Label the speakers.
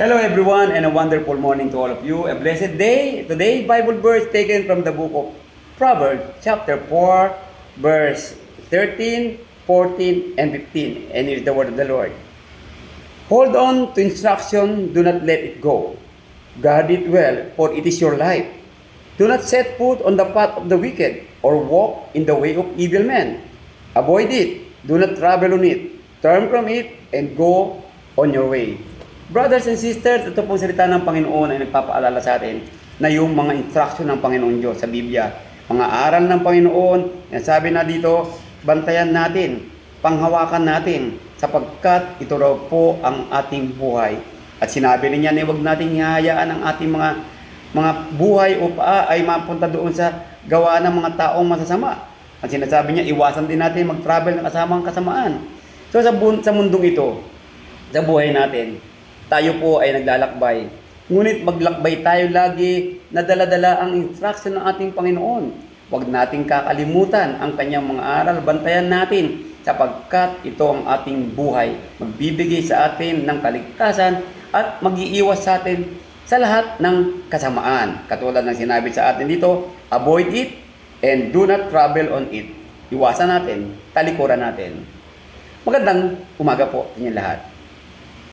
Speaker 1: Hello everyone and a wonderful morning to all of you. A blessed day. Today's Bible verse taken from the book of Proverbs chapter 4 verse 13, 14, and 15. And it is the word of the Lord. Hold on to instruction, do not let it go. Guard it well, for it is your life. Do not set foot on the path of the wicked, or walk in the way of evil men. Avoid it, do not travel on it. Turn from it, and go on your way. Brothers and sisters, ito pong salita ng Panginoon ay nagpapaalala sa atin na yung mga instruction ng Panginoon Diyos sa Biblia, mga aral ng Panginoon, sabi na dito, bantayan natin, panghawakan natin, sapagkat ito raw po ang ating buhay. At sinabi niya na huwag nating hihayaan ang ating mga buhay o paa ay mapunta doon sa gawa ng mga taong masasama. At sinasabi niya, iwasan din natin mag-travel ng kasamang kasamaan. So sa mundong ito, sa buhay natin, tayo po ay naglalakbay. Ngunit maglakbay tayo lagi na dala-dala ang instruction ng ating Panginoon. Huwag nating kakalimutan ang kanyang mga aral, bantayan natin sapagkat ito ang ating buhay. Magbibigay sa atin ng kaligtasan at mag-iiwas sa atin sa lahat ng kasamaan. Katulad ng sinabi sa atin dito, avoid it and do not travel on it. Iwasan natin, talikuran natin. Magandang umaga po sa inyo lahat.